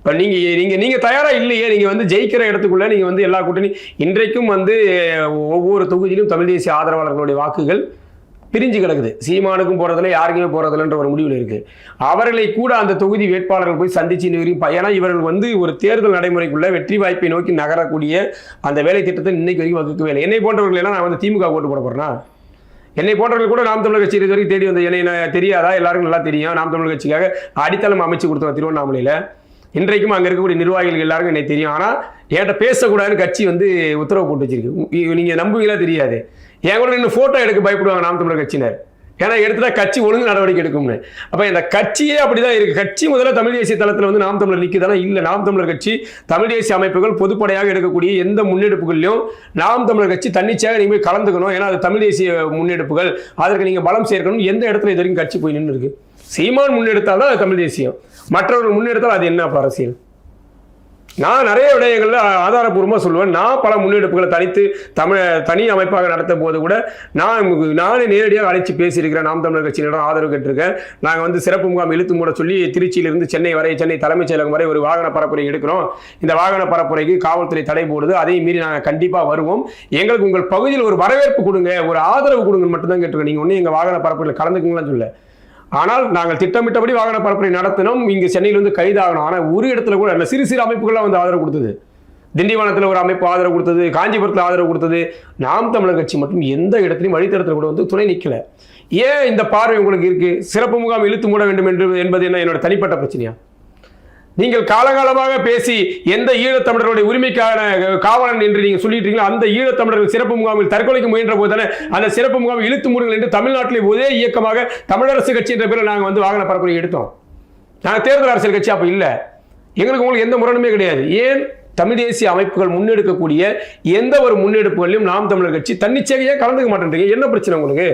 இப்போ நீங்க தயாரா இல்லையே, நீங்க வந்து ஜெயிக்கிற இடத்துக்குள்ள நீங்க வந்து எல்லா கூட்டணி இன்றைக்கும் வந்து ஒவ்வொரு தொகுதியிலும் தமிழ் தேசிய ஆதரவாளர்களுடைய வாக்குகள் பிரிஞ்சு கிடக்குது. சீமானுக்கும் போறதில்லை, யாருக்குமே போறதில்லைன்ற ஒரு முடிவில் இருக்கு. அவர்களை கூட அந்த தொகுதி வேட்பாளர்கள் போய் சந்திச்சு ஏன்னா இவர்கள் வந்து ஒரு தேர்தல் நடைமுறைக்குள்ள வெற்றி வாய்ப்பை நோக்கி நகரக்கூடிய அந்த வேலை திட்டத்தை இன்னைக்கு வரைக்கும் வகுக்கவே இல்லை. என்னை போன்றவர்கள் எல்லாம் நான் வந்து திமுக ஓட்டு போட போறேன்னா, என்னை போன்றவர்கள் கூட நாம் தமிழர் கட்சி வரைக்கும் தேடி வந்த என்னை தெரியாதா, எல்லாருக்கும் நல்லா தெரியும். நாம் தமிழர் கட்சிக்காக அடித்தளம் அமைச்சு கொடுத்தோம் திருவண்ணாமலையில். இன்றைக்கும் அங்கே இருக்கக்கூடிய நிர்வாகிகள் எல்லாருக்கும் என்னை தெரியும். ஆனால் என்கிட்ட பேசக்கூடாதுன்னு கட்சி வந்து உத்தரவு போட்டு வச்சிருக்கு. நீங்கள் நம்புவீங்களா தெரியாது. என் கூட நின்று ஃபோட்டோ எடுக்க பயப்படுவாங்க நாம் தமிழர் கட்சியினர். ஏன்னா எடுத்துட்டா கட்சி ஒழுங்கு நடவடிக்கை எடுக்கும்னு. அப்போ இந்த கட்சியே அப்படிதான் இருக்கு. கட்சி முதல்ல தமிழ் தேசிய தளத்தில் வந்து நாம் தமிழர் நிற்குதானா? இல்லை. நாம் தமிழர் கட்சி தமிழ் தேசிய அமைப்புகள் பொதுப்படையாக எடுக்கக்கூடிய எந்த முன்னெடுப்புகளிலும் நாம் தமிழர் கட்சி தன்னிச்சையாக நீங்கள் போய் கலந்துக்கணும். ஏன்னா அது தமிழ் தேசிய முன்னெடுப்புகள், அதற்கு நீங்கள் பலம் சேர்க்கணும். எந்த இடத்துல இது வரைக்கும் கட்சி போய் நின்று இருக்கு? சீமான் முன்னெடுத்தால் தான் அது தமிழ் தேசியம். மற்றவர்கள் முன்னெடுத்தால் அது என்ன அரசியல்? நான் நிறைய விடயங்களில் ஆதாரப்பூர்வமாக சொல்லுவேன். நான் பல முன்னெடுப்புகளை தனி அமைப்பாக நடத்த போது கூட நானே நேரடியாக அழைச்சி பேசியிருக்கிறேன். நாம் தமிழர் கட்சியினரும் ஆதரவு கேட்டிருக்கேன். நாங்கள் வந்து சிறப்பு முகாம் இழுத்து மூட சொல்லி திருச்சியிலிருந்து சென்னை தலைமைச் செயலகம் வரை ஒரு வாகன பரப்புரை எடுக்கிறோம். இந்த வாகன பரப்புரைக்கு காவல்துறை தடை போடுது. அதையும் மீறி நாங்கள் கண்டிப்பாக வருவோம். எங்களுக்கு உங்கள் பகுதியில் ஒரு வரவேற்பு கொடுங்க, ஒரு ஆதரவு கொடுங்க மட்டும்தான் கேட்டிருக்கோம். நீங்கள் ஒன்றும் எங்கள் வாகன பரப்புரையில் கலந்துக்குங்களான்னு சொல்ல. ஆனால் நாங்கள் திட்டமிட்டபடி வாகன பரப்புரை நடத்தினோம். இங்கு சென்னையில் வந்து கைதாகணும். ஆனால் ஒரு இடத்துல கூட சிறு சிறு அமைப்புகள்லாம் வந்து ஆதரவு கொடுத்தது. திண்டிவனத்தில் ஒரு அமைப்பு ஆதரவு கொடுத்தது, காஞ்சிபுரத்தில் ஆதரவு கொடுத்தது. நாம் தமிழர் கட்சி மட்டும் எந்த இடத்துலையும் வழித்தடத்தில் கூட வந்து துணை நிற்கல. ஏன் இந்த பார்வை உங்களுக்கு இருக்கு? சிறப்பு முகாம் இழுத்து மூட வேண்டும் என்பது என்ன என்னோட தனிப்பட்ட பிரச்சனையா? நீங்கள் காலகாலமாக பேசி எந்த ஈழத்தமிழர்களுடைய உரிமைக்கான காவலன் என்று நீங்கள் சொல்லிட்டு இருக்கீங்களோ அந்த ஈழத்தமிழர்கள் சிறப்பு முகாமில் தற்கொலைக்கு முயன்ற போது தானே அந்த சிறப்பு முகாம் இழுத்து மூடுங்கள் என்று தமிழ்நாட்டிலே ஒரே இயக்கமாக தமிழரசு கட்சி என்ற பேரில் நாங்கள் வந்து வாகன பரப்புரை எடுத்தோம். நாங்கள் தேர்தல் அரசியல் கட்சி அப்போ இல்லை. எங்களுக்கு உங்களுக்கு எந்த முரணுமே கிடையாது. ஏன் தமிழ் தேசிய அமைப்புகள் முன்னெடுக்கக்கூடிய எந்த ஒரு முன்னெடுப்புகளிலும் நாம் தமிழர் கட்சி தன்னிச்சையாக கலந்துக்க மாட்டேன்றீங்க? என்ன பிரச்சனை உங்களுக்கு?